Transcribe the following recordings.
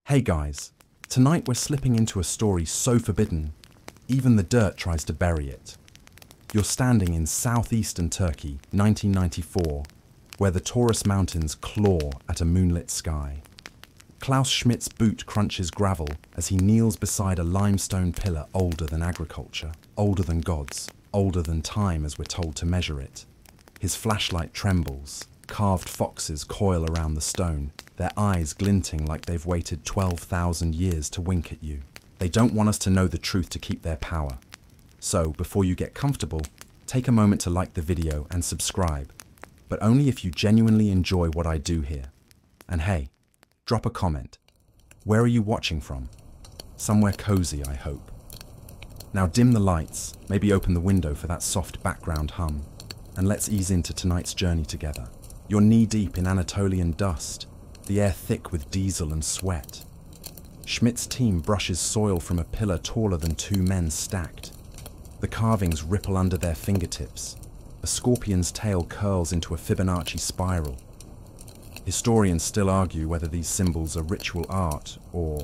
Hey guys, tonight we're slipping into a story so forbidden, even the dirt tries to bury it. You're standing in southeastern Turkey, 1994, where the Taurus Mountains claw at a moonlit sky. Klaus Schmidt's boot crunches gravel as he kneels beside a limestone pillar older than agriculture, older than gods, older than time as we're told to measure it. His flashlight trembles, carved foxes coil around the stone, their eyes glinting like they've waited 12,000 years to wink at you. They don't want us to know the truth to keep their power. So, before you get comfortable, take a moment to like the video and subscribe, but only if you genuinely enjoy what I do here. And hey, drop a comment. Where are you watching from? Somewhere cozy, I hope. Now dim the lights, maybe open the window for that soft background hum, and let's ease into tonight's journey together. You're knee-deep in Anatolian dust, the air thick with diesel and sweat. Schmidt's team brushes soil from a pillar taller than two men stacked. The carvings ripple under their fingertips. A scorpion's tail curls into a Fibonacci spiral. Historians still argue whether these symbols are ritual art or...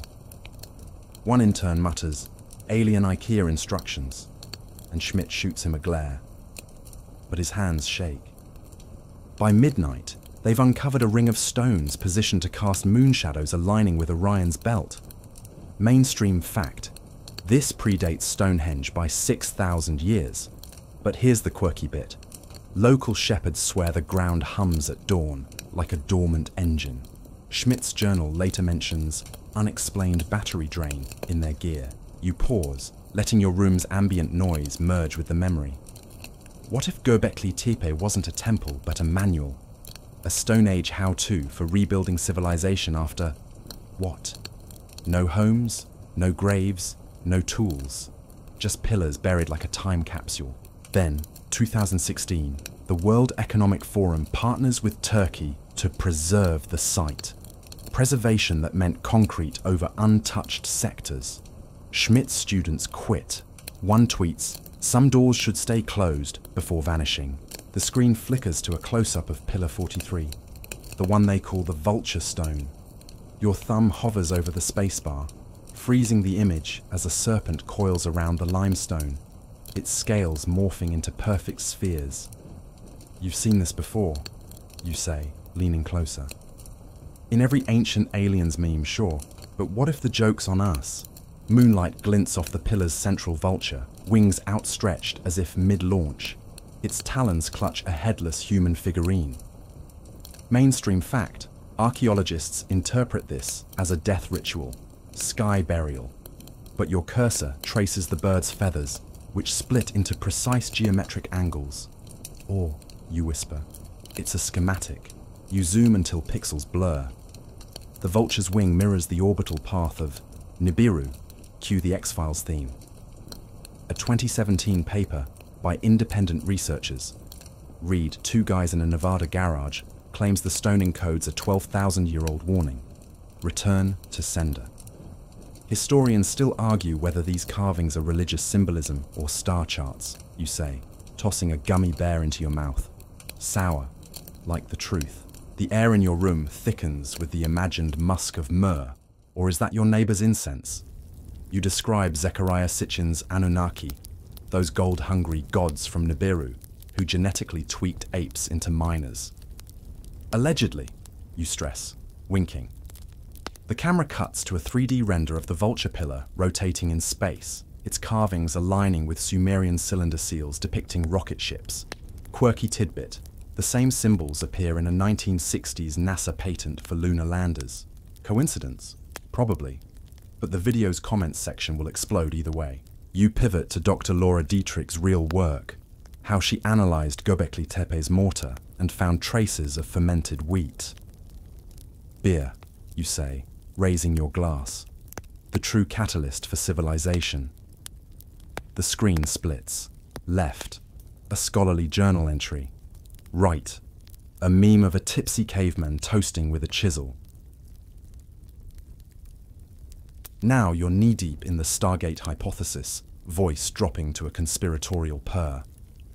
One intern mutters, "Alien IKEA instructions," and Schmidt shoots him a glare. But his hands shake. By midnight, they've uncovered a ring of stones positioned to cast moon shadows aligning with Orion's belt. Mainstream fact. This predates Stonehenge by 6,000 years. But here's the quirky bit. Local shepherds swear the ground hums at dawn, like a dormant engine. Schmidt's journal later mentions unexplained battery drain in their gear. You pause, letting your room's ambient noise merge with the memory. What if GÖBEKLİTEPE wasn't a temple but a manual? A Stone Age how-to for rebuilding civilization after... what? No homes, no graves, no tools. Just pillars buried like a time capsule. Then, 2016, the World Economic Forum partners with Turkey to preserve the site. Preservation that meant concrete over untouched sectors. Schmidt's students quit. One tweets, "Some doors should stay closed," before vanishing. The screen flickers to a close-up of Pillar 43, the one they call the Vulture Stone. Your thumb hovers over the spacebar, freezing the image as a serpent coils around the limestone, its scales morphing into perfect spheres. "You've seen this before," you say, leaning closer. "In every ancient aliens meme, sure, but what if the joke's on us?" Moonlight glints off the pillar's central vulture, wings outstretched as if mid-launch. Its talons clutch a headless human figurine. Mainstream fact, archaeologists interpret this as a death ritual, sky burial. But your cursor traces the bird's feathers, which split into precise geometric angles. Or, you whisper, it's a schematic. You zoom until pixels blur. The vulture's wing mirrors the orbital path of Nibiru, cue the X-Files theme. A 2017 paper by independent researchers, read "Two guys in a Nevada garage," claims the stone encodes a 12,000-year-old warning. Return to sender. Historians still argue whether these carvings are religious symbolism or star charts, you say, tossing a gummy bear into your mouth. Sour, like the truth. The air in your room thickens with the imagined musk of myrrh, or is that your neighbor's incense? You describe Zecharia Sitchin's Anunnaki, those gold-hungry gods from Nibiru who genetically tweaked apes into miners. Allegedly, you stress, winking. The camera cuts to a 3D render of the vulture pillar rotating in space, its carvings aligning with Sumerian cylinder seals depicting rocket ships. Quirky tidbit, the same symbols appear in a 1960s NASA patent for lunar landers. Coincidence? Probably. But the video's comments section will explode either way. You pivot to Dr. Laura Dietrich's real work, how she analyzed GÖBEKLİTEPE's mortar and found traces of fermented wheat. Beer, you say, raising your glass. The true catalyst for civilization. The screen splits. Left, a scholarly journal entry. Right, a meme of a tipsy caveman toasting with a chisel. Now you're knee-deep in the Stargate hypothesis, voice dropping to a conspiratorial purr.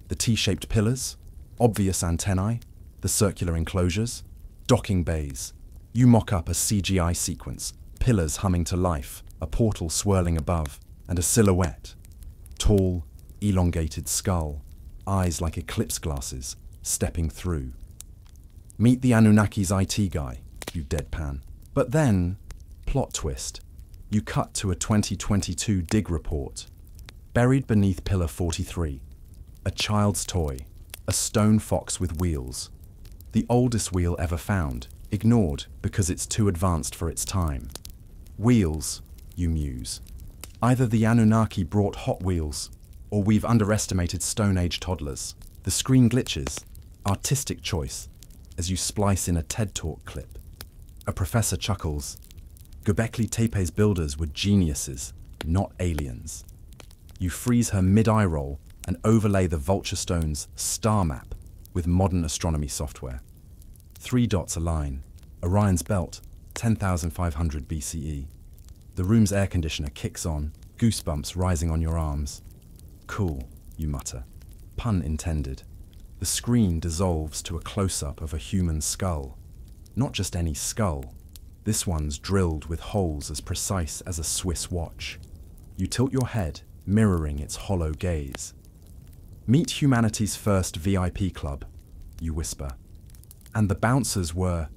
The T-shaped pillars, obvious antennae, the circular enclosures, docking bays. You mock up a CGI sequence, pillars humming to life, a portal swirling above, and a silhouette. Tall, elongated skull, eyes like eclipse glasses, stepping through. Meet the Anunnaki's IT guy, you deadpan. But then, plot twist, you cut to a 2022 dig report. Buried beneath Pillar 43, a child's toy, a stone fox with wheels. The oldest wheel ever found, ignored because it's too advanced for its time. Wheels, you muse. Either the Anunnaki brought Hot Wheels, or we've underestimated Stone Age toddlers. The screen glitches, artistic choice, as you splice in a TED Talk clip. A professor chuckles. Göbeklitepe's builders were geniuses, not aliens. You freeze her mid-eye roll and overlay the Vulture Stone's star map with modern astronomy software. 3 dots align. Orion's belt, 10,500 BCE. The room's air conditioner kicks on, goosebumps rising on your arms. Cool, you mutter. Pun intended. The screen dissolves to a close-up of a human skull. Not just any skull. This one's drilled with holes as precise as a Swiss watch. You tilt your head, mirroring its hollow gaze. Meet humanity's first VIP club, you whisper. And the bouncers were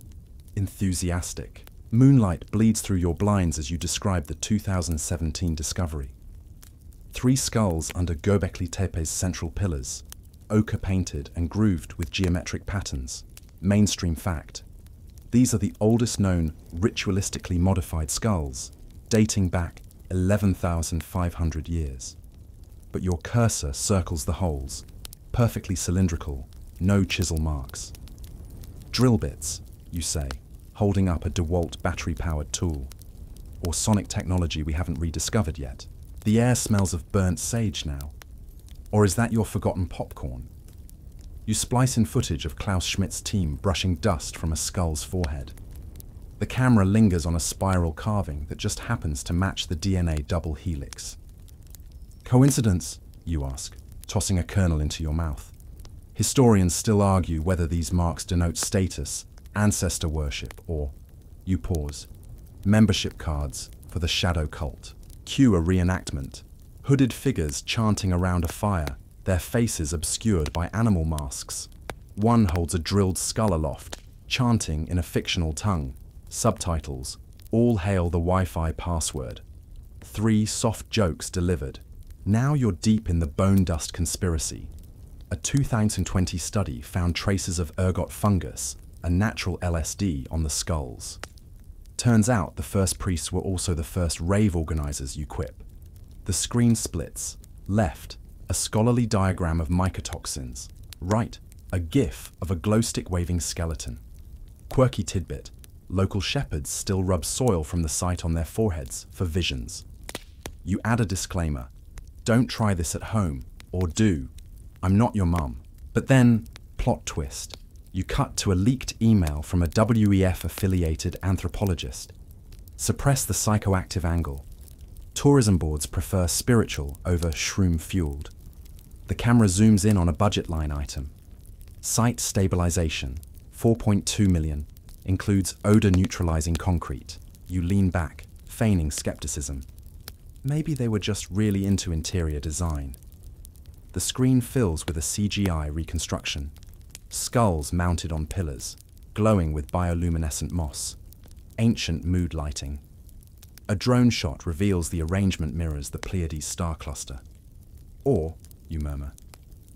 enthusiastic. Moonlight bleeds through your blinds as you describe the 2017 discovery. 3 skulls under Göbeklitepe's central pillars, ochre painted and grooved with geometric patterns. Mainstream fact. These are the oldest known ritualistically modified skulls, dating back 11,500 years. But your cursor circles the holes, perfectly cylindrical, no chisel marks. Drill bits, you say, holding up a DeWalt battery-powered tool. Or sonic technology we haven't rediscovered yet. The air smells of burnt sage now. Or is that your forgotten popcorn? You splice in footage of Klaus Schmidt's team brushing dust from a skull's forehead. The camera lingers on a spiral carving that just happens to match the DNA double helix. Coincidence, you ask, tossing a kernel into your mouth. Historians still argue whether these marks denote status, ancestor worship, or, you pause, membership cards for the shadow cult. Cue a reenactment. Hooded figures chanting around a fire, their faces obscured by animal masks. One holds a drilled skull aloft, chanting in a fictional tongue. Subtitles, all hail the Wi-Fi password. 3 soft jokes delivered. Now you're deep in the bone dust conspiracy. A 2020 study found traces of ergot fungus, a natural LSD, on the skulls. Turns out the first priests were also the first rave organizers, you quip. The screen splits. Left, a scholarly diagram of mycotoxins. Right, a gif of a glow-stick waving skeleton. Quirky tidbit. Local shepherds still rub soil from the site on their foreheads for visions. You add a disclaimer. Don't try this at home, or do. I'm not your mum. But then, plot twist. You cut to a leaked email from a WEF-affiliated anthropologist. Suppress the psychoactive angle. Tourism boards prefer spiritual over shroom-fueled. The camera zooms in on a budget line item. Site stabilization, 4.2 million, includes odor-neutralizing concrete. You lean back, feigning skepticism. Maybe they were just really into interior design. The screen fills with a CGI reconstruction. Skulls mounted on pillars, glowing with bioluminescent moss. Ancient mood lighting. A drone shot reveals the arrangement mirrors the Pleiades star cluster. Or, you murmur,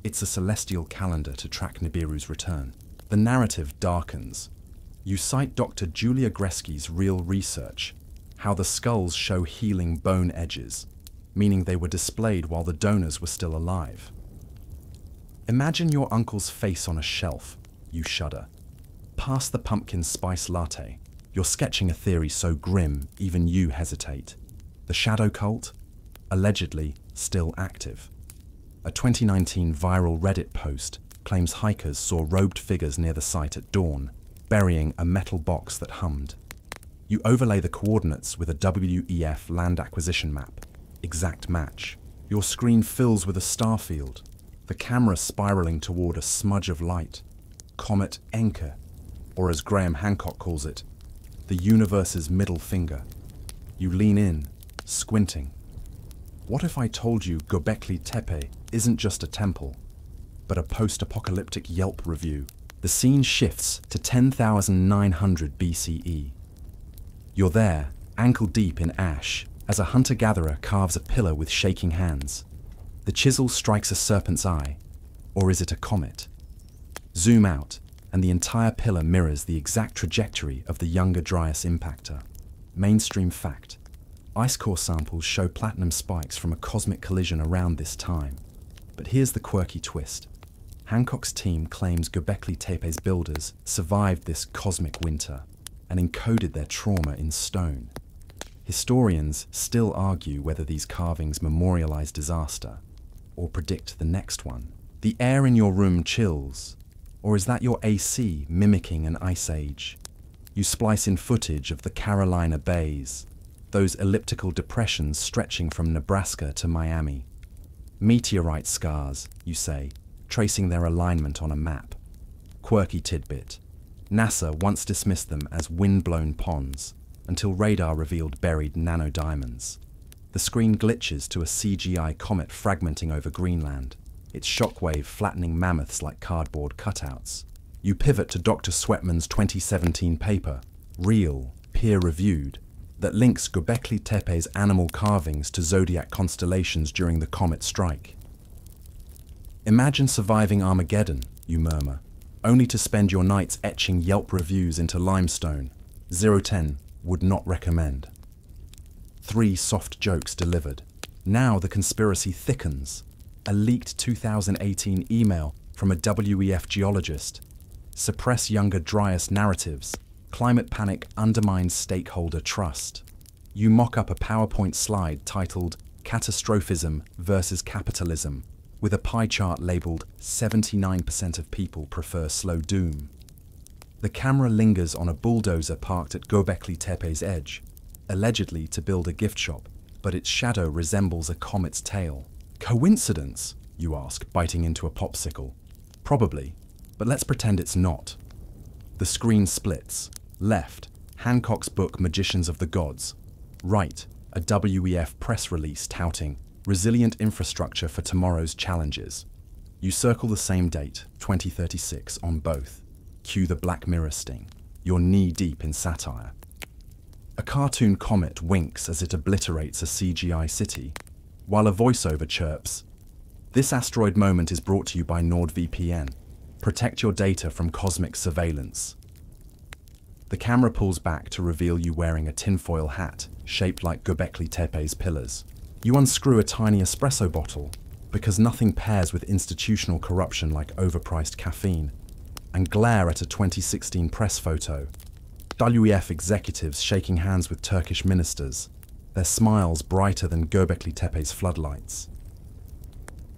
it's a celestial calendar to track Nibiru's return. The narrative darkens. You cite Dr. Julia Gresky's real research, how the skulls show healing bone edges, meaning they were displayed while the donors were still alive. Imagine your uncle's face on a shelf, you shudder. Past the pumpkin spice latte, you're sketching a theory so grim even you hesitate. The shadow cult? Allegedly still active. A 2019 viral Reddit post claims hikers saw robed figures near the site at dawn, burying a metal box that hummed. You overlay the coordinates with a WEF land acquisition map. Exact match. Your screen fills with a star field, the camera spiraling toward a smudge of light. Comet Encke, or as Graham Hancock calls it, the universe's middle finger. You lean in, squinting. What if I told you Göbeklitepe isn't just a temple, but a post-apocalyptic Yelp review? The scene shifts to 10,900 BCE. You're there, ankle-deep in ash, as a hunter-gatherer carves a pillar with shaking hands. The chisel strikes a serpent's eye, or is it a comet? Zoom out, and the entire pillar mirrors the exact trajectory of the Younger Dryas impactor. Mainstream fact: ice core samples show platinum spikes from a cosmic collision around this time. But here's the quirky twist. Hancock's team claims Göbeklitepe's builders survived this cosmic winter and encoded their trauma in stone. Historians still argue whether these carvings memorialize disaster or predict the next one. The air in your room chills, or is that your AC mimicking an ice age? You splice in footage of the Carolina Bays, those elliptical depressions stretching from Nebraska to Miami. Meteorite scars, you say, tracing their alignment on a map. Quirky tidbit: NASA once dismissed them as wind-blown ponds, until radar revealed buried nanodiamonds. The screen glitches to a CGI comet fragmenting over Greenland, its shockwave flattening mammoths like cardboard cutouts. You pivot to Dr. Sweatman's 2017 paper, Real, peer-reviewed, that links Göbeklitepe's animal carvings to zodiac constellations during the comet strike. Imagine surviving Armageddon, you murmur, only to spend your nights etching Yelp reviews into limestone. 010 would not recommend. 3 soft jokes delivered. Now the conspiracy thickens. A leaked 2018 email from a WEF geologist. Suppress Younger Dryas narratives. Climate panic undermines stakeholder trust. You mock up a PowerPoint slide titled Catastrophism versus Capitalism, with a pie chart labeled 79% of people prefer slow doom. The camera lingers on a bulldozer parked at Göbeklitepe's edge, allegedly to build a gift shop, but its shadow resembles a comet's tail. Coincidence, you ask, biting into a popsicle. Probably, but let's pretend it's not. The screen splits. Left, Hancock's book Magicians of the Gods. Right, a WEF press release touting resilient infrastructure for tomorrow's challenges. You circle the same date, 2036, on both. Cue the Black Mirror sting. You're knee-deep in satire. A cartoon comet winks as it obliterates a CGI city, while a voiceover chirps, "This asteroid moment is brought to you by NordVPN. Protect your data from cosmic surveillance." The camera pulls back to reveal you wearing a tinfoil hat shaped like Göbeklitepe's pillars. You unscrew a tiny espresso bottle, because nothing pairs with institutional corruption like overpriced caffeine, and glare at a 2016 press photo. WEF executives shaking hands with Turkish ministers, their smiles brighter than Göbeklitepe's floodlights.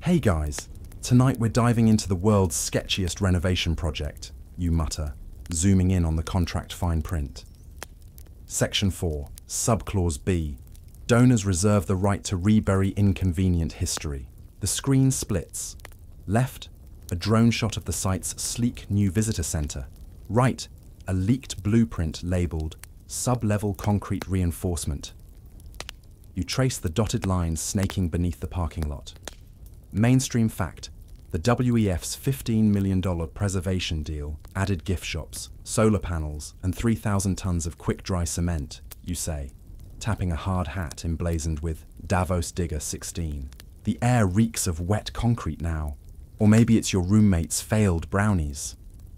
"Hey guys, tonight we're diving into the world's sketchiest renovation project," you mutter, zooming in on the contract fine print. Section 4, Subclause B. Donors reserve the right to rebury inconvenient history. The screen splits. Left, a drone shot of the site's sleek new visitor center. Right, a leaked blueprint labeled Sub-Level Concrete Reinforcement. You trace the dotted lines snaking beneath the parking lot. Mainstream fact: the WEF's $15 million preservation deal added gift shops, solar panels, and 3,000 tons of quick-dry cement, you say, tapping a hard hat emblazoned with Davos Digger 16. The air reeks of wet concrete now. Or maybe it's your roommate's failed brownies.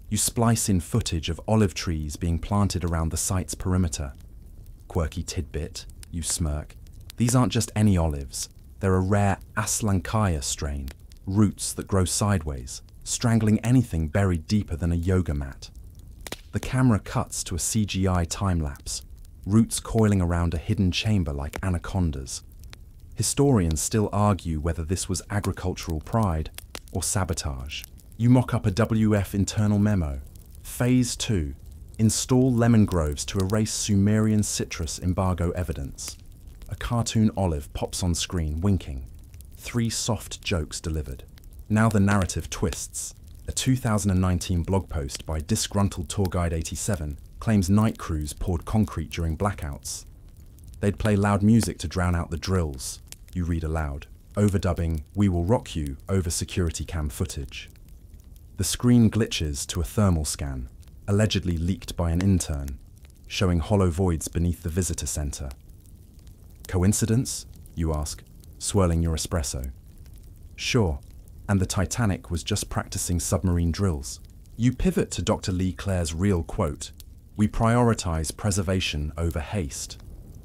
You splice in footage of olive trees being planted around the site's perimeter. Quirky tidbit, you smirk. These aren't just any olives. They're a rare Aslankaya strain, roots that grow sideways, strangling anything buried deeper than a yoga mat. The camera cuts to a CGI time-lapse, roots coiling around a hidden chamber like anacondas. Historians still argue whether this was agricultural pride or sabotage. You mock up a WF internal memo. Phase 2. Install lemon groves to erase Sumerian citrus embargo evidence. A cartoon olive pops on screen, winking. 3 soft jokes delivered. Now the narrative twists. A 2019 blog post by Disgruntled Tour Guide 87 claims night crews poured concrete during blackouts. They'd play loud music to drown out the drills. You read aloud, overdubbing "We Will Rock You" over security cam footage. The screen glitches to a thermal scan, allegedly leaked by an intern, showing hollow voids beneath the visitor center. Coincidence? You ask, swirling your espresso. Sure, and the Titanic was just practicing submarine drills. You pivot to Dr. Lee Clare's real quote, "We prioritize preservation over haste."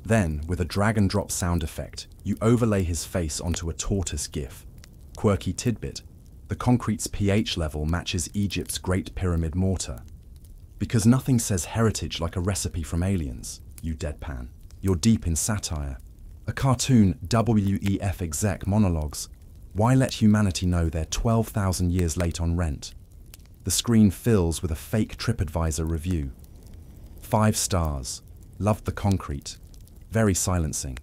Then, with a drag and drop sound effect, you overlay his face onto a tortoise gif. Quirky tidbit: the concrete's pH level matches Egypt's Great Pyramid mortar. Because nothing says heritage like a recipe from Aliens, you deadpan. You're deep in satire. A cartoon WEF exec monologues, "Why let humanity know they're 12,000 years late on rent?" The screen fills with a fake TripAdvisor review. 5 stars. Loved the concrete. Very silencing.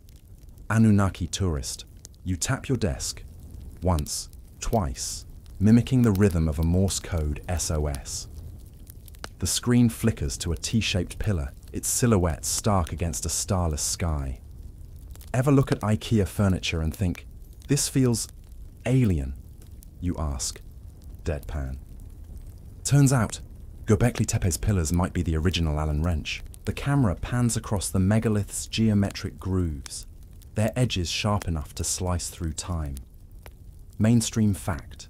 Anunnaki tourist. You tap your desk. Once, twice, mimicking the rhythm of a Morse code SOS. The screen flickers to a T-shaped pillar, its silhouette stark against a starless sky. Ever look at IKEA furniture and think, "This feels alien"? You ask. Deadpan. Turns out, Göbeklitepe's pillars might be the original Allen wrench. The camera pans across the megalith's geometric grooves, their edges sharp enough to slice through time. Mainstream fact.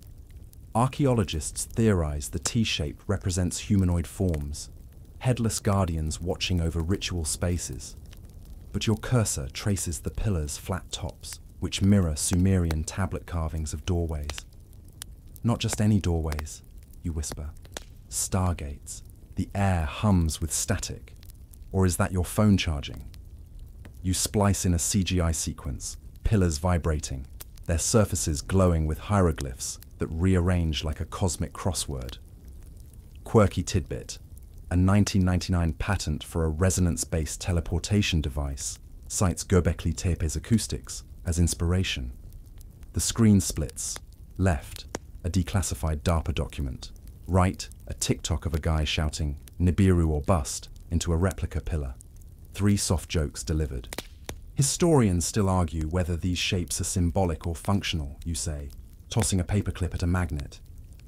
Archaeologists theorize the T-shape represents humanoid forms, headless guardians watching over ritual spaces. But your cursor traces the pillars' flat tops, which mirror Sumerian tablet carvings of doorways. Not just any doorways, you whisper. Stargates. The air hums with static. Or is that your phone charging? You splice in a CGI sequence, pillars vibrating, their surfaces glowing with hieroglyphs that rearrange like a cosmic crossword. Quirky tidbit. A 1999 patent for a resonance-based teleportation device cites Göbeklitepe's acoustics as inspiration. The screen splits. Left, a declassified DARPA document. Right, a TikTok of a guy shouting, "Nibiru or bust," into a replica pillar. 3 soft jokes delivered. Historians still argue whether these shapes are symbolic or functional, you say, tossing a paperclip at a magnet.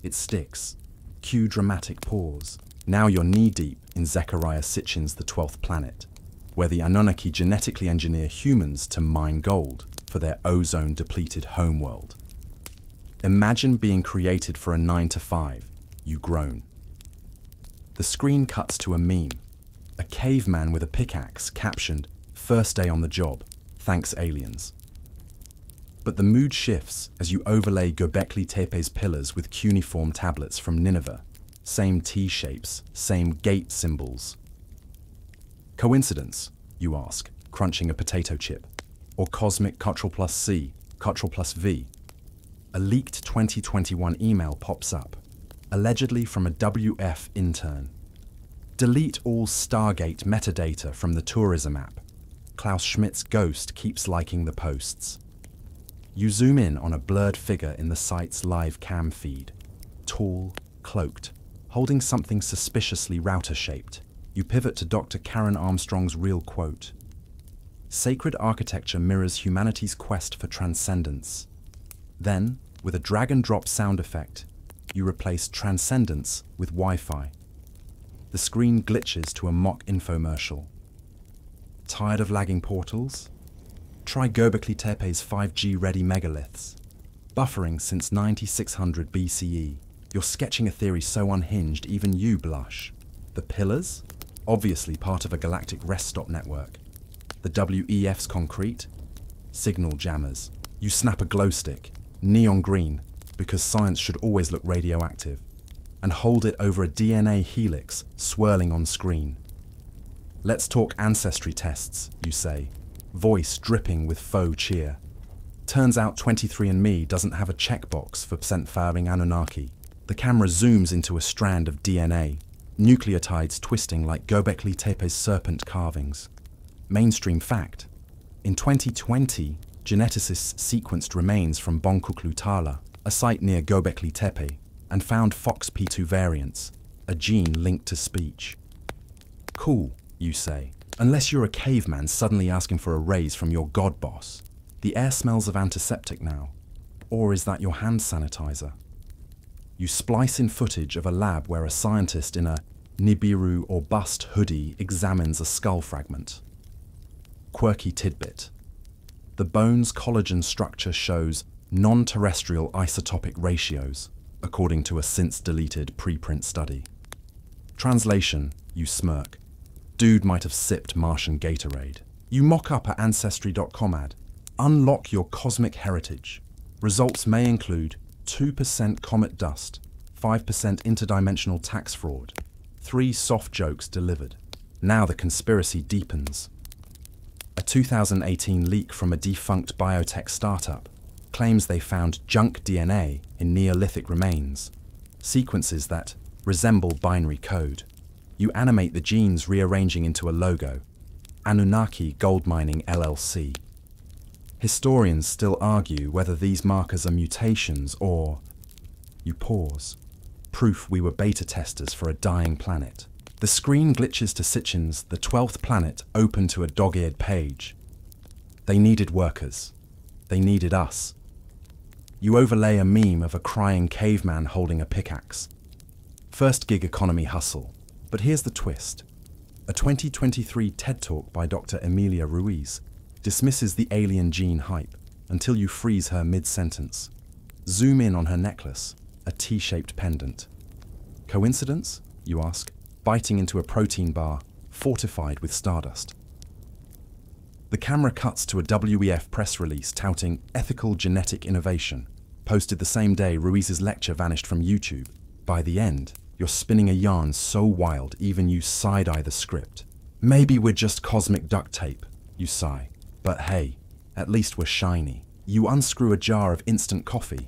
It sticks. Cue dramatic pause. Now you're knee-deep in Zecharia Sitchin's The 12th Planet, where the Anunnaki genetically engineer humans to mine gold for their ozone-depleted homeworld. Imagine being created for a 9 to 5. You groan. The screen cuts to a meme. A caveman with a pickaxe captioned, "First day on the job. Thanks aliens." But the mood shifts as you overlay Göbeklitepe's pillars with cuneiform tablets from Nineveh. Same T-shapes, same gate symbols. Coincidence, you ask, crunching a potato chip. Or cosmic Ctrl+C, Ctrl+V. A leaked 2021 email pops up, allegedly from a WF intern. Delete all Stargate metadata from the tourism app. Klaus Schmidt's ghost keeps liking the posts. You zoom in on a blurred figure in the site's live cam feed. Tall, cloaked, holding something suspiciously router-shaped. You pivot to Dr. Karen Armstrong's real quote. Sacred architecture mirrors humanity's quest for transcendence. Then, with a drag-and-drop sound effect, you replace transcendence with Wi-Fi. The screen glitches to a mock infomercial. Tired of lagging portals? Try Göbeklitepe's 5G-ready megaliths. Buffering since 9600 BCE. You're sketching a theory so unhinged even you blush. The pillars? Obviously part of a galactic rest stop network. The WEF's concrete? Signal jammers. You snap a glow stick, neon green, because science should always look radioactive, and hold it over a DNA helix swirling on screen. Let's talk ancestry tests, you say, voice dripping with faux cheer. Turns out 23andMe doesn't have a checkbox for percent-firing Anunnaki. The camera zooms into a strand of DNA, nucleotides twisting like Göbeklitepe's serpent carvings. Mainstream fact. In 2020, geneticists sequenced remains from Bonkuklutala, a site near Göbeklitepe, and found FOXP2 variants, a gene linked to speech. Cool, you say, Unless you're a caveman suddenly asking for a raise from your god boss. The air smells of antiseptic now. Or is that your hand sanitizer? You splice in footage of a lab where a scientist in a Nibiru or bust hoodie examines a skull fragment. Quirky tidbit. The bone's collagen structure shows non-terrestrial isotopic ratios, according to a since-deleted preprint study. Translation, you smirk. Dude might have sipped Martian Gatorade. You mock up at Ancestry.com ad. Unlock your cosmic heritage. Results may include 2% comet dust, 5% interdimensional tax fraud, 3 soft jokes delivered. Now the conspiracy deepens. A 2018 leak from a defunct biotech startup claims they found junk DNA in Neolithic remains, sequences that resemble binary code. You animate the genes rearranging into a logo, Anunnaki Gold Mining LLC. Historians still argue whether these markers are mutations or, you pause, proof we were beta testers for a dying planet. The screen glitches to Sitchin's The 12th Planet open to a dog-eared page. They needed workers. They needed us. You overlay a meme of a crying caveman holding a pickaxe. First gig economy hustle. But here's the twist. A 2023 TED Talk by Dr. Emilia Ruiz dismisses the alien gene hype until you freeze her mid-sentence. Zoom in on her necklace, a T-shaped pendant. Coincidence, you ask, biting into a protein bar fortified with stardust. The camera cuts to a WEF press release touting ethical genetic innovation, posted the same day Ruiz's lecture vanished from YouTube. By the end, you're spinning a yarn so wild even you side-eye the script. Maybe we're just cosmic duct tape, you sigh. But hey, at least we're shiny. You unscrew a jar of instant coffee,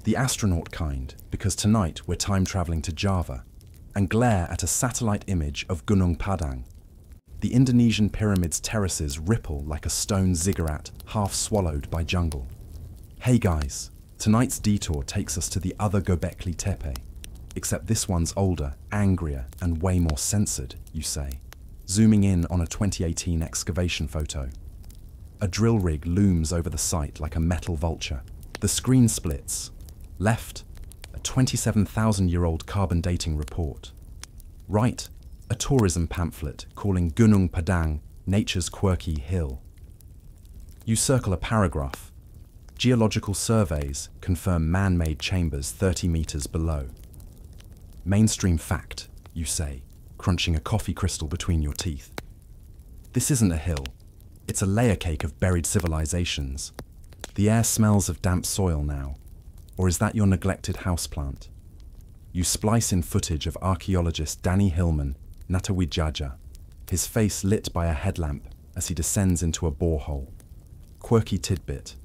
the astronaut kind, because tonight we're time-traveling to Java, and glare at a satellite image of Gunung Padang. The Indonesian pyramid's terraces ripple like a stone ziggurat half swallowed by jungle. Hey guys, tonight's detour takes us to the other Göbeklitepe, except this one's older, angrier, and way more censored, you say, zooming in on a 2018 excavation photo. A drill rig looms over the site like a metal vulture. The screen splits. Left, a 27,000-year-old carbon dating report. Right, a tourism pamphlet calling Gunung Padang nature's quirky hill. You circle a paragraph. Geological surveys confirm man-made chambers 30 meters below. Mainstream fact, you say, crunching a coffee crystal between your teeth. This isn't a hill. It's a layer cake of buried civilizations. The air smells of damp soil now. Or is that your neglected houseplant? You splice in footage of archaeologist Danny Hillman, Natawijaja, his face lit by a headlamp as he descends into a borehole. Quirky tidbit.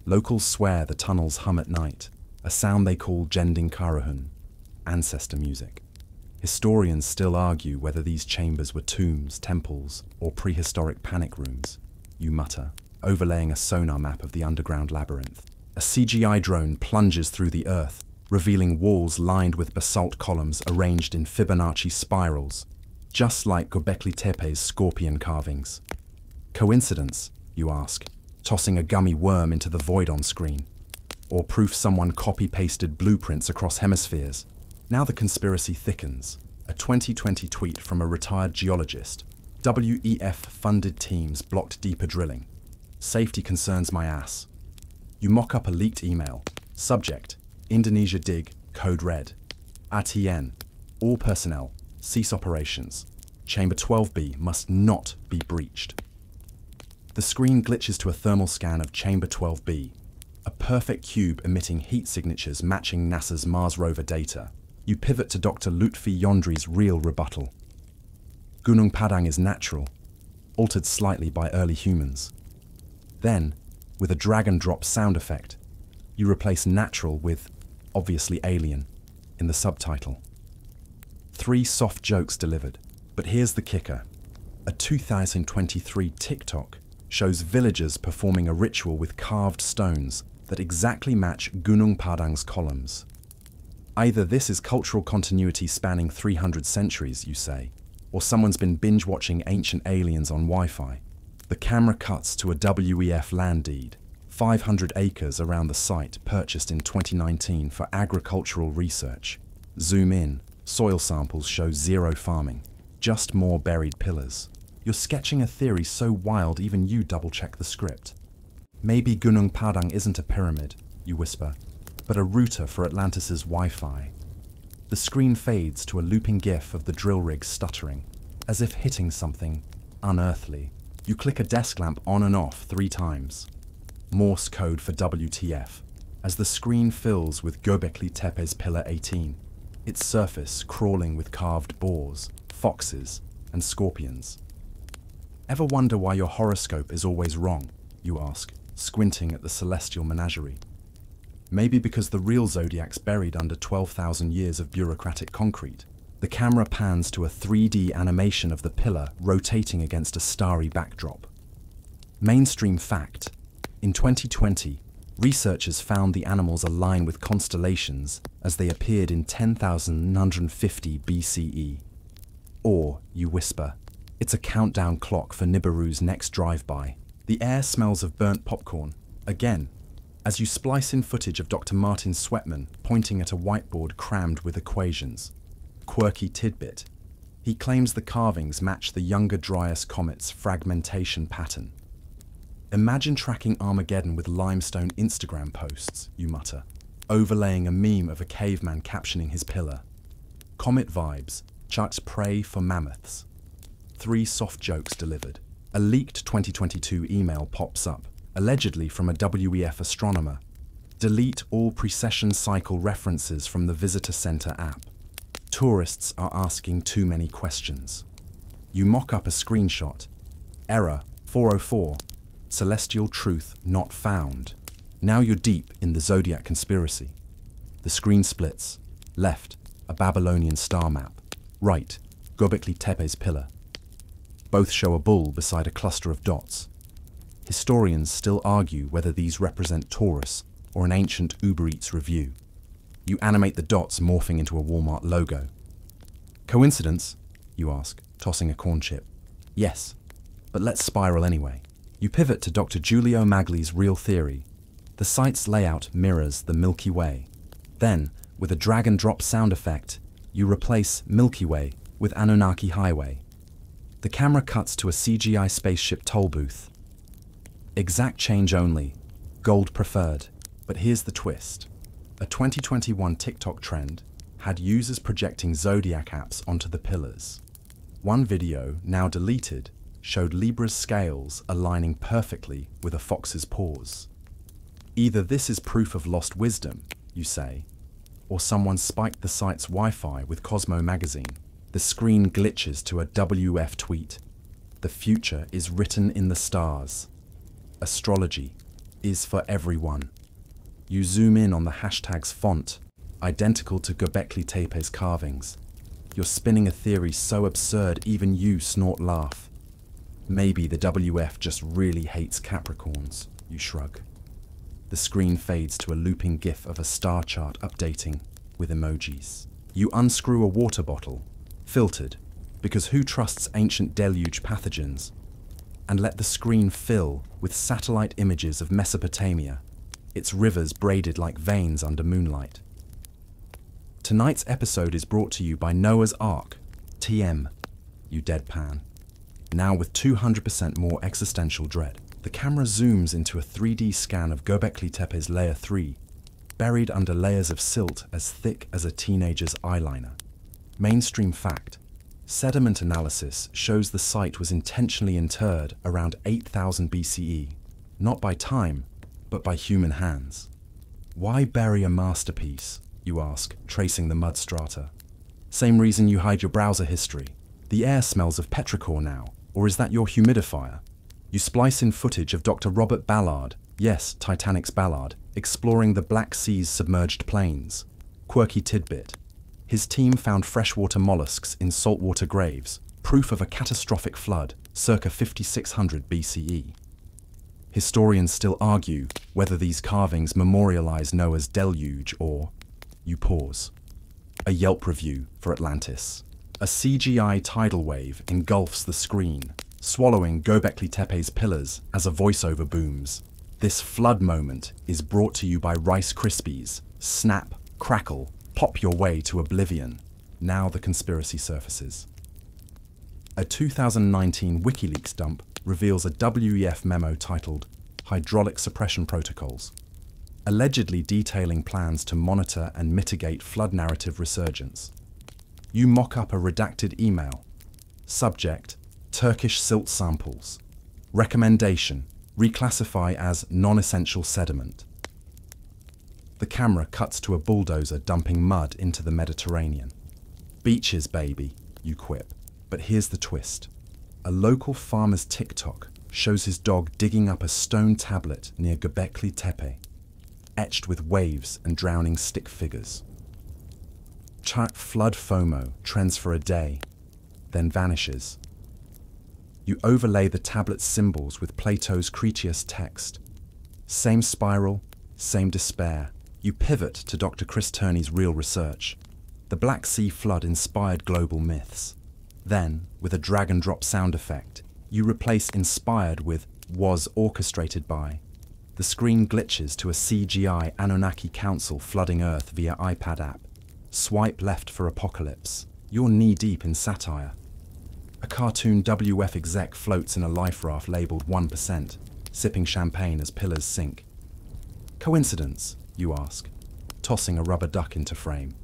Locals swear the tunnels hum at night, a sound they call Jending Karuhun, ancestor music. Historians still argue whether these chambers were tombs, temples, or prehistoric panic rooms, you mutter, overlaying a sonar map of the underground labyrinth. A CGI drone plunges through the earth, revealing walls lined with basalt columns arranged in Fibonacci spirals, just like Göbeklitepe's scorpion carvings. Coincidence, you ask, tossing a gummy worm into the void on screen? Or proof someone copy-pasted blueprints across hemispheres? Now the conspiracy thickens. A 2020 tweet from a retired geologist. WEF-funded teams blocked deeper drilling. Safety concerns my ass. You mock up a leaked email. Subject, Indonesia dig, code red. ATN, all personnel, cease operations. Chamber 12B must not be breached. The screen glitches to a thermal scan of Chamber 12B, a perfect cube emitting heat signatures matching NASA's Mars rover data. You pivot to Dr. Lutfi Yondri's real rebuttal. Gunung Padang is natural, altered slightly by early humans. Then, with a drag-and-drop sound effect, you replace natural with, obviously alien, in the subtitle. 3 soft jokes delivered, but here's the kicker. A 2023 TikTok shows villagers performing a ritual with carved stones that exactly match Gunung Padang's columns. Either this is cultural continuity spanning 300 centuries, you say, or someone's been binge-watching Ancient Aliens on Wi-Fi. The camera cuts to a WEF land deed, 500 acres around the site purchased in 2019 for agricultural research. Zoom in, soil samples show zero farming, just more buried pillars. You're sketching a theory so wild even you double-check the script. Maybe Gunung Padang isn't a pyramid, you whisper, but a router for Atlantis' Wi-Fi. The screen fades to a looping gif of the drill rig stuttering, as if hitting something unearthly. You click a desk lamp on and off 3 times. Morse code for WTF, as the screen fills with Göbeklitepe's Pillar 18, its surface crawling with carved boars, foxes, and scorpions. Ever wonder why your horoscope is always wrong, you ask, squinting at the celestial menagerie. Maybe because the real zodiac's buried under 12,000 years of bureaucratic concrete. The camera pans to a 3D animation of the pillar rotating against a starry backdrop. Mainstream fact. In 2020, researchers found the animals align with constellations as they appeared in 10,950 BCE. Or, you whisper, it's a countdown clock for Nibiru's next drive-by. The air smells of burnt popcorn, again, as you splice in footage of Dr. Martin Sweatman pointing at a whiteboard crammed with equations. Quirky tidbit. He claims the carvings match the Younger Dryas comet's fragmentation pattern. Imagine tracking Armageddon with limestone Instagram posts, you mutter, overlaying a meme of a caveman captioning his pillar. Comet vibes, charts pray for mammoths. 3 soft jokes delivered. A leaked 2022 email pops up, allegedly from a WEF astronomer. Delete all precession cycle references from the Visitor Center app. Tourists are asking too many questions. You mock up a screenshot. Error 404. Celestial truth not found. Now you're deep in the zodiac conspiracy. The screen splits. Left, a Babylonian star map. Right, Göbeklitepe's pillar. Both show a bull beside a cluster of dots. Historians still argue whether these represent Taurus or an ancient Uber Eats review. You animate the dots morphing into a Walmart logo. Coincidence? You ask, tossing a corn chip. Yes, but let's spiral anyway. You pivot to Dr. Giulio Magli's real theory. The site's layout mirrors the Milky Way. Then, with a drag and drop sound effect, you replace Milky Way with Anunnaki Highway. The camera cuts to a CGI spaceship toll booth. Exact change only, gold preferred. But here's the twist. A 2021 TikTok trend had users projecting zodiac apps onto the pillars. One video, now deleted, showed Libra's scales aligning perfectly with a fox's paws. Either this is proof of lost wisdom, you say, or someone spiked the site's Wi-Fi with Cosmo magazine. The screen glitches to a WF tweet. The future is written in the stars. Astrology is for everyone. You zoom in on the hashtag's font, identical to Göbeklitepe's carvings. You're spinning a theory so absurd even you snort laugh. Maybe the WF just really hates Capricorns, you shrug. The screen fades to a looping gif of a star chart updating with emojis. You unscrew a water bottle, filtered, because who trusts ancient deluge pathogens, and let the screen fill with satellite images of Mesopotamia, its rivers braided like veins under moonlight. Tonight's episode is brought to you by Noah's Ark, TM, you deadpan. Now with 200% more existential dread. The camera zooms into a 3D scan of Göbeklitepe's Layer 3, buried under layers of silt as thick as a teenager's eyeliner. Mainstream fact. Sediment analysis shows the site was intentionally interred around 8000 BCE, not by time, but by human hands. Why bury a masterpiece, you ask, tracing the mud strata? Same reason you hide your browser history. The air smells of petrichor now, or is that your humidifier? You splice in footage of Dr. Robert Ballard, yes, Titanic's Ballard, exploring the Black Sea's submerged plains. Quirky tidbit. His team found freshwater mollusks in saltwater graves, proof of a catastrophic flood, circa 5600 BCE. Historians still argue whether these carvings memorialize Noah's deluge or, you pause. A Yelp review for Atlantis. A CGI tidal wave engulfs the screen, swallowing Göbeklitepe's pillars as a voiceover booms. This flood moment is brought to you by Rice Krispies. Snap, crackle, pop your way to oblivion. Now the conspiracy surfaces. A 2019 WikiLeaks dump reveals a WEF memo titled Hydraulic Suppression Protocols, allegedly detailing plans to monitor and mitigate flood narrative resurgence. You mock up a redacted email. Subject, Turkish silt samples. Recommendation, reclassify as non-essential sediment. The camera cuts to a bulldozer dumping mud into the Mediterranean. Beaches, baby, you quip. But here's the twist. A local farmer's TikTok shows his dog digging up a stone tablet near Göbeklitepe, etched with waves and drowning stick figures. Flood FOMO trends for a day, then vanishes. You overlay the tablet's symbols with Plato's Critias text. Same spiral, same despair. You pivot to Dr. Chris Turney's real research. The Black Sea flood inspired global myths. Then, with a drag-and-drop sound effect, you replace inspired with was orchestrated by. The screen glitches to a CGI Anunnaki council flooding Earth via iPad app. Swipe left for apocalypse. You're knee-deep in satire. A cartoon WF exec floats in a life raft labelled 1%, sipping champagne as pillars sink. Coincidence, you ask, tossing a rubber duck into frame.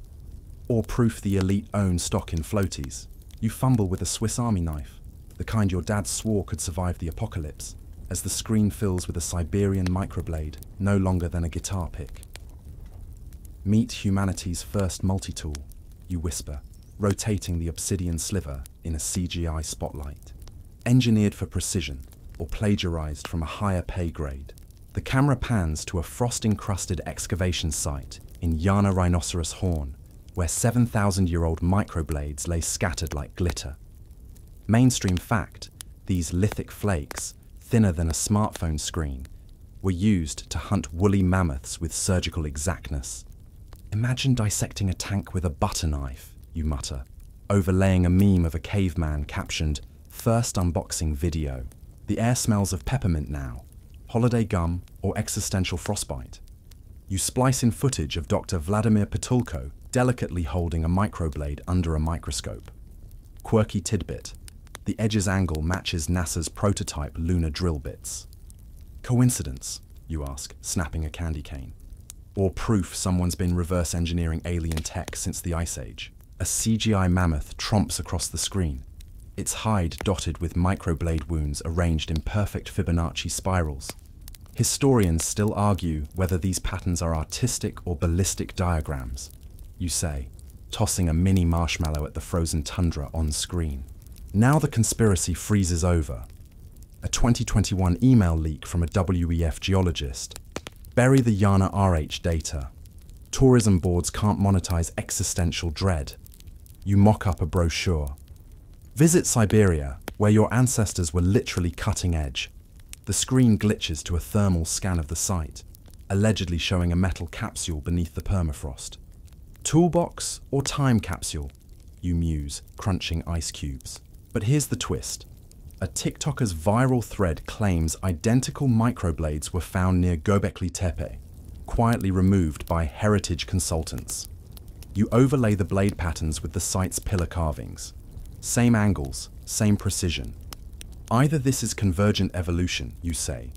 Or proof the elite own stock in floaties. You fumble with a Swiss Army knife, the kind your dad swore could survive the apocalypse, as the screen fills with a Siberian microblade, no longer than a guitar pick. Meet humanity's first multi-tool, you whisper, rotating the obsidian sliver in a CGI spotlight. Engineered for precision, or plagiarized from a higher pay grade, the camera pans to a frost-encrusted excavation site in Yana Rhinoceros Horn, where 7,000-year-old microblades lay scattered like glitter. Mainstream fact, these lithic flakes, thinner than a smartphone screen, were used to hunt woolly mammoths with surgical exactness. Imagine dissecting a tank with a butter knife, you mutter, overlaying a meme of a caveman captioned, "First unboxing video." The air smells of peppermint now, holiday gum, or existential frostbite. You splice in footage of Dr. Vladimir Petulko delicately holding a microblade under a microscope. Quirky tidbit. The edge's angle matches NASA's prototype lunar drill bits. Coincidence, you ask, snapping a candy cane. Or proof someone's been reverse engineering alien tech since the Ice Age. A CGI mammoth tromps across the screen, its hide dotted with microblade wounds arranged in perfect Fibonacci spirals. Historians still argue whether these patterns are artistic or ballistic diagrams, you say, tossing a mini marshmallow at the frozen tundra on screen. Now the conspiracy freezes over. A 2021 email leak from a WEF geologist. Bury the Yana RH data. Tourism boards can't monetize existential dread. You mock up a brochure. Visit Siberia, where your ancestors were literally cutting edge. The screen glitches to a thermal scan of the site, allegedly showing a metal capsule beneath the permafrost. Toolbox or time capsule? You muse, crunching ice cubes. But here's the twist. A TikToker's viral thread claims identical microblades were found near Göbeklitepe, quietly removed by heritage consultants. You overlay the blade patterns with the site's pillar carvings. Same angles, same precision. Either this is convergent evolution, you say,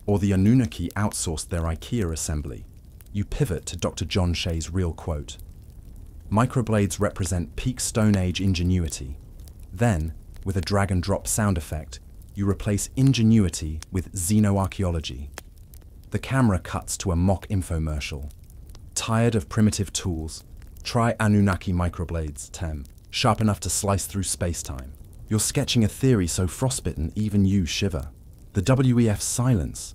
or the Anunnaki outsourced their IKEA assembly. You pivot to Dr. John Shea's real quote. Microblades represent peak Stone Age ingenuity. Then, with a drag-and-drop sound effect, you replace ingenuity with xenoarchaeology. The camera cuts to a mock infomercial. Tired of primitive tools? Try Anunnaki microblades, Tem, sharp enough to slice through space-time. You're sketching a theory so frostbitten even you shiver. The WEF's silence.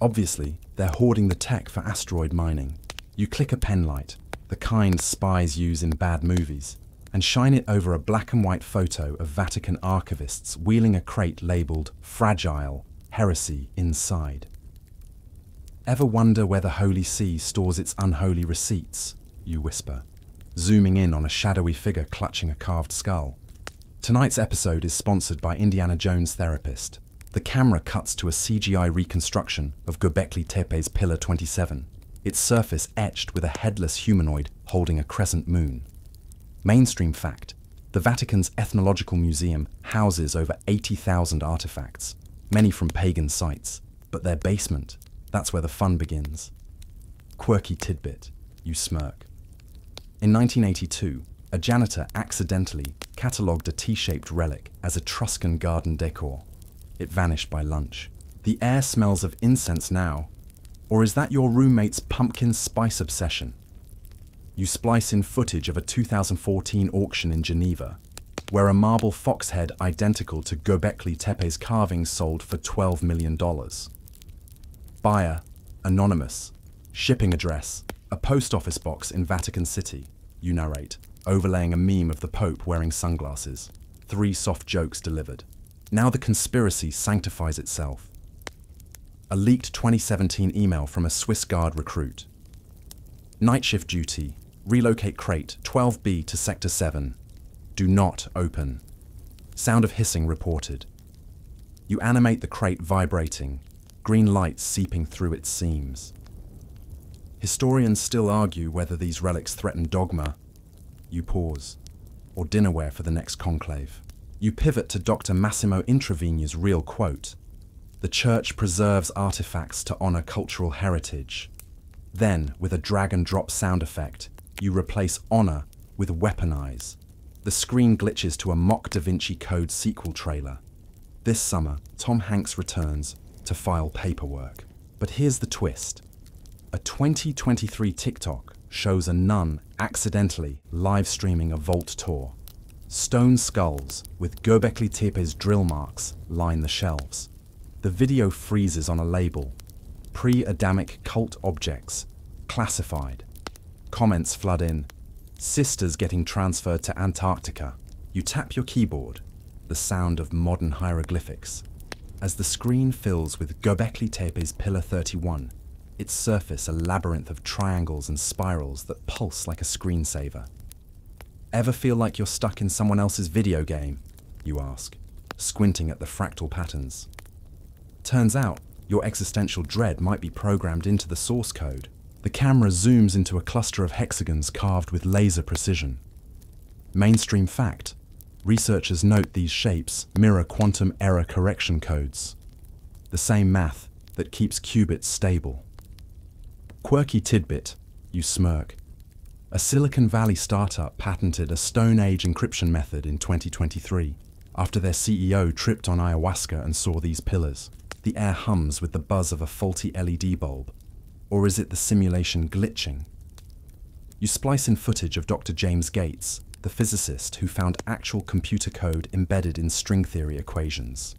Obviously, they're hoarding the tech for asteroid mining. You click a pen light, the kind spies use in bad movies, and shine it over a black and white photo of Vatican archivists wheeling a crate labelled "Fragile, Heresy" inside. Ever wonder where the Holy See stores its unholy receipts? You whisper, zooming in on a shadowy figure clutching a carved skull. Tonight's episode is sponsored by Indiana Jones Therapist. The camera cuts to a CGI reconstruction of Göbeklitepe's Pillar 27, its surface etched with a headless humanoid holding a crescent moon. Mainstream fact: the Vatican's Ethnological Museum houses over 80,000 artifacts, many from pagan sites, but their basement, that's where the fun begins. Quirky tidbit, you smirk. In 1982, a janitor accidentally catalogued a T-shaped relic as Etruscan garden decor. It vanished by lunch. The air smells of incense now. Or is that your roommate's pumpkin spice obsession? You splice in footage of a 2014 auction in Geneva, where a marble fox head identical to Göbeklitepe's carvings sold for $12 million. Buyer, anonymous. Shipping address, a post office box in Vatican City, you narrate, overlaying a meme of the Pope wearing sunglasses. 3 soft jokes delivered. Now the conspiracy sanctifies itself. A leaked 2017 email from a Swiss Guard recruit. Night shift duty. Relocate crate 12B to Sector 7. Do not open. Sound of hissing reported. You animate the crate vibrating, green lights seeping through its seams. Historians still argue whether these relics threaten dogma. You pause. Or dinnerware for the next conclave. You pivot to Dr. Massimo Intravigna's real quote. The church preserves artifacts to honor cultural heritage. Then, with a drag and drop sound effect, you replace honor with weaponize. The screen glitches to a mock Da Vinci Code sequel trailer. This summer, Tom Hanks returns to file paperwork. But here's the twist. A 2023 TikTok shows a nun accidentally live streaming a vault tour. Stone skulls with Göbeklitepe's drill marks line the shelves. The video freezes on a label. Pre-Adamic cult objects. Classified. Comments flood in. Sisters getting transferred to Antarctica. You tap your keyboard. The sound of modern hieroglyphics. As the screen fills with Göbeklitepe's Pillar 31, its surface a labyrinth of triangles and spirals that pulse like a screensaver. Ever feel like you're stuck in someone else's video game? You ask, squinting at the fractal patterns. Turns out, your existential dread might be programmed into the source code. The camera zooms into a cluster of hexagons carved with laser precision. Mainstream fact: researchers note these shapes mirror quantum error correction codes. The same math that keeps qubits stable. Quirky tidbit, you smirk. A Silicon Valley startup patented a Stone Age encryption method in 2023 after their CEO tripped on ayahuasca and saw these pillars. The air hums with the buzz of a faulty LED bulb. Or is it the simulation glitching? You splice in footage of Dr. James Gates, the physicist who found actual computer code embedded in string theory equations.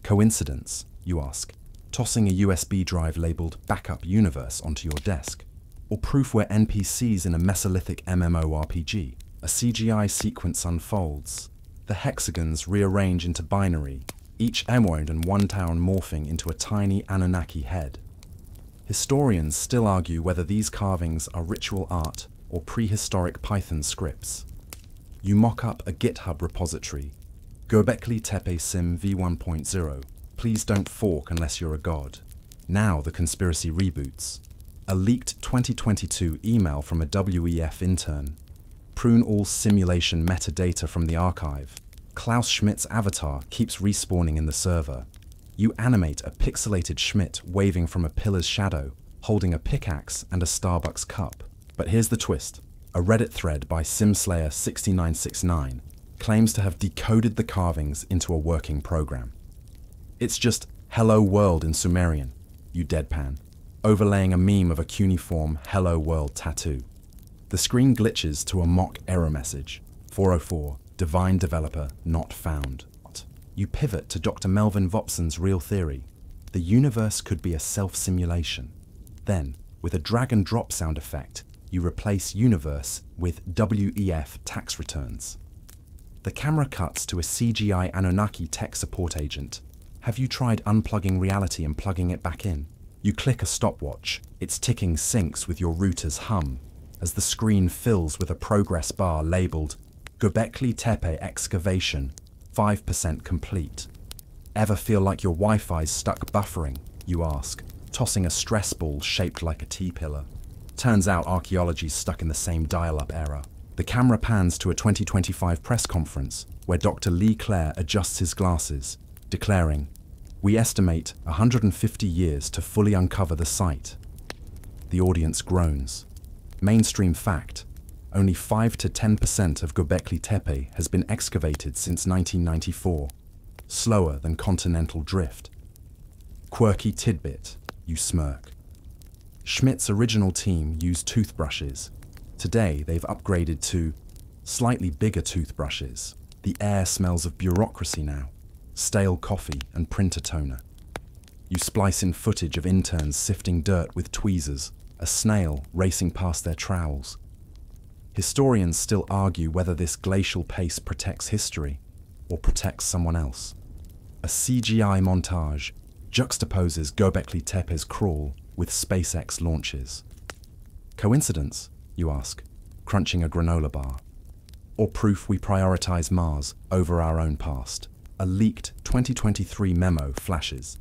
Coincidence, you ask, tossing a USB drive labeled Backup Universe onto your desk? Or proof we're NPCs in a Mesolithic MMORPG? A CGI sequence unfolds. The hexagons rearrange into binary, each emerald and one town morphing into a tiny Anunnaki head. Historians still argue whether these carvings are ritual art or prehistoric Python scripts. You mock up a GitHub repository. Göbeklitepe Sim v1.0. Please don't fork unless you're a god. Now the conspiracy reboots. A leaked 2022 email from a WEF intern. Prune all simulation metadata from the archive. Klaus Schmidt's avatar keeps respawning in the server. You animate a pixelated Schmidt waving from a pillar's shadow, holding a pickaxe and a Starbucks cup. But here's the twist. A Reddit thread by SimSlayer6969 claims to have decoded the carvings into a working program. It's just "Hello World" in Sumerian, you deadpan, overlaying a meme of a cuneiform "Hello World" tattoo. The screen glitches to a mock error message. 404, divine developer not found. You pivot to Dr. Melvin Vopson's real theory. The universe could be a self-simulation. Then, with a drag and drop sound effect, you replace universe with WEF tax returns. The camera cuts to a CGI Anunnaki tech support agent. Have you tried unplugging reality and plugging it back in? You click a stopwatch. Its ticking syncs with your router's hum as the screen fills with a progress bar labeled GÖBEKLİTEPE excavation, 5% complete. Ever feel like your Wi-Fi's stuck buffering, you ask, tossing a stress ball shaped like a T-pillar? Turns out archaeology's stuck in the same dial-up era. The camera pans to a 2025 press conference where Dr. Lee Clare adjusts his glasses, declaring, "We estimate 150 years to fully uncover the site." The audience groans. Mainstream fact: only 5 to 10% of Göbeklitepe has been excavated since 1994, slower than continental drift. Quirky tidbit, you smirk. Schmidt's original team used toothbrushes. Today they've upgraded to slightly bigger toothbrushes. The air smells of bureaucracy now, stale coffee and printer toner. You splice in footage of interns sifting dirt with tweezers, a snail racing past their trowels. Historians still argue whether this glacial pace protects history or protects someone else. A CGI montage juxtaposes Göbeklitepe's crawl with SpaceX launches. Coincidence, you ask, crunching a granola bar? Or proof we prioritize Mars over our own past? A leaked 2023 memo flashes.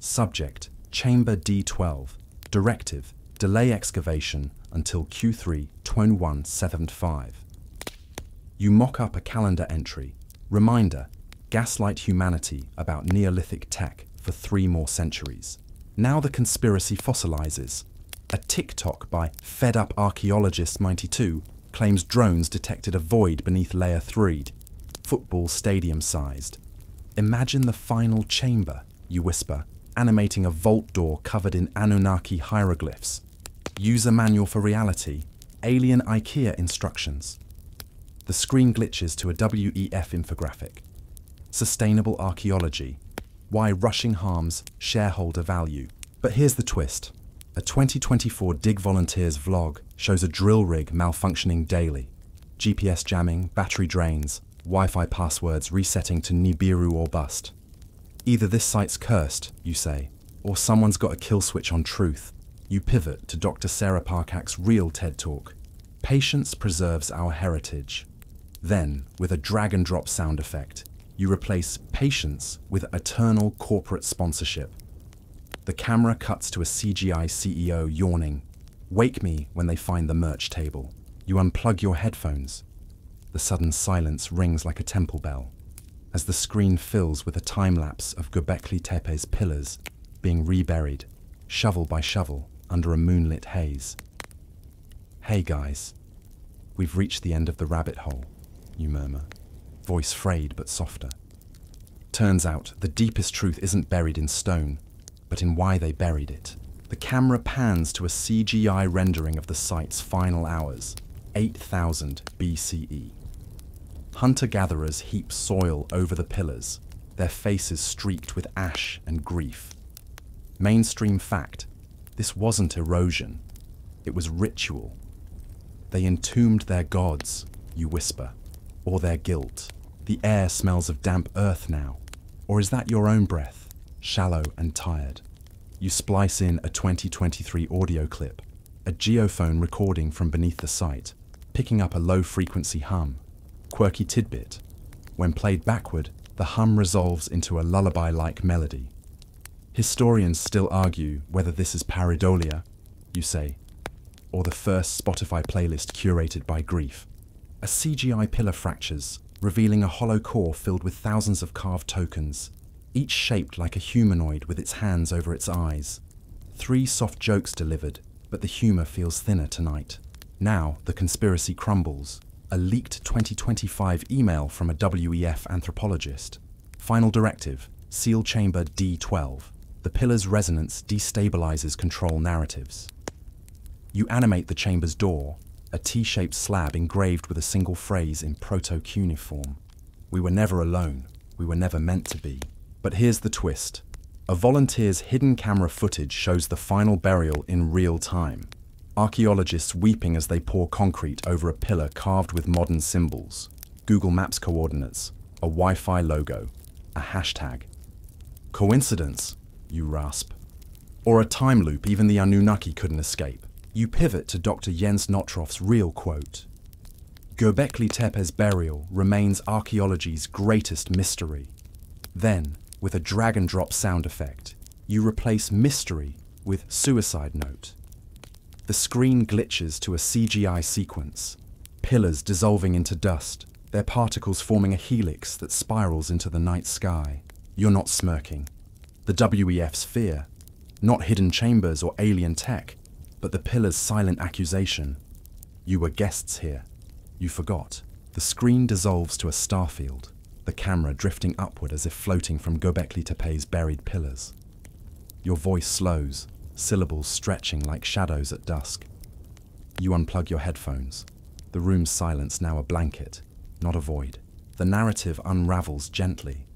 Subject: Chamber D12. Directive: delay excavation until Q3 2175. You mock up a calendar entry. Reminder: gaslight humanity about Neolithic tech for 3 more centuries. Now the conspiracy fossilizes. A TikTok by Fed Up Archaeologist 92 claims drones detected a void beneath Layer 3, football stadium sized. Imagine the final chamber, you whisper, animating a vault door covered in Anunnaki hieroglyphs. User manual for reality, alien IKEA instructions. The screen glitches to a WEF infographic. Sustainable archaeology, why rushing harms shareholder value. But here's the twist. A 2024 Dig Volunteers vlog shows a drill rig malfunctioning daily. GPS jamming, battery drains, Wi-Fi passwords resetting to Nibiru or bust. Either this site's cursed, you say, or someone's got a kill switch on truth. You pivot to Dr. Sarah Parcak's real TED Talk. Patience preserves our heritage. Then, with a drag and drop sound effect, you replace patience with eternal corporate sponsorship. The camera cuts to a CGI CEO yawning. Wake me when they find the merch table. You unplug your headphones. The sudden silence rings like a temple bell, as the screen fills with a time-lapse of Göbeklitepe's pillars being reburied, shovel by shovel, under a moonlit haze. "Hey guys, we've reached the end of the rabbit hole," you murmur, voice frayed but softer. Turns out the deepest truth isn't buried in stone, but in why they buried it. The camera pans to a CGI rendering of the site's final hours, 8000 BCE. Hunter-gatherers heap soil over the pillars, their faces streaked with ash and grief. Mainstream fact: this wasn't erosion, it was ritual. They entombed their gods, you whisper, or their guilt. The air smells of damp earth now. Or is that your own breath, shallow and tired? You splice in a 2023 audio clip, a geophone recording from beneath the site, picking up a low-frequency hum. Quirky tidbit: when played backward, the hum resolves into a lullaby-like melody. Historians still argue whether this is pareidolia, you say, or the first Spotify playlist curated by grief. A CGI pillar fractures, revealing a hollow core filled with thousands of carved tokens, each shaped like a humanoid with its hands over its eyes. 3 soft jokes delivered, but the humor feels thinner tonight. Now the conspiracy crumbles. A leaked 2025 email from a WEF anthropologist. Final directive: seal chamber D12. The pillar's resonance destabilizes control narratives. You animate the chamber's door, a T-shaped slab engraved with a single phrase in proto-cuneiform. We were never alone. We were never meant to be. But here's the twist. A volunteer's hidden camera footage shows the final burial in real time. Archaeologists weeping as they pour concrete over a pillar carved with modern symbols. Google Maps coordinates, a Wi-Fi logo, a hashtag. Coincidence, you rasp. Or a time loop even the Anunnaki couldn't escape. You pivot to Dr. Jens Notroff's real quote. Göbeklitepe's burial remains archaeology's greatest mystery. Then, with a drag-and-drop sound effect, you replace mystery with suicide note. The screen glitches to a CGI sequence, pillars dissolving into dust, their particles forming a helix that spirals into the night sky. You're not smirking. The WEF's fear, not hidden chambers or alien tech, but the pillar's silent accusation. You were guests here. You forgot. The screen dissolves to a starfield, the camera drifting upward as if floating from Göbeklitepe's buried pillars. Your voice slows, syllables stretching like shadows at dusk. You unplug your headphones, the room's silence now a blanket, not a void. The narrative unravels gently.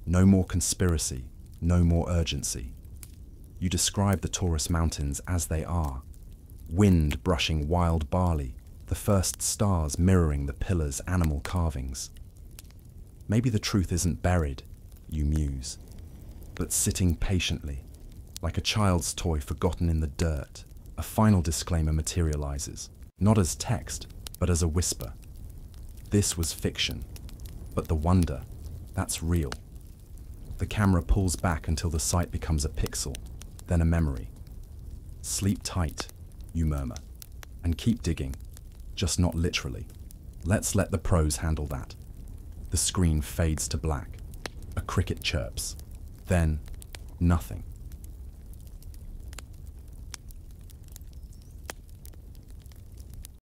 No more conspiracy, no more urgency. You describe the Taurus Mountains as they are. Wind brushing wild barley, the first stars mirroring the pillars' animal carvings. Maybe the truth isn't buried, you muse, but sitting patiently, like a child's toy forgotten in the dirt. A final disclaimer materializes, not as text, but as a whisper. This was fiction, but the wonder, that's real. The camera pulls back until the sight becomes a pixel, then a memory. Sleep tight, you murmur, and keep digging, just not literally. Let's let the pros handle that. The screen fades to black. A cricket chirps. Then, nothing.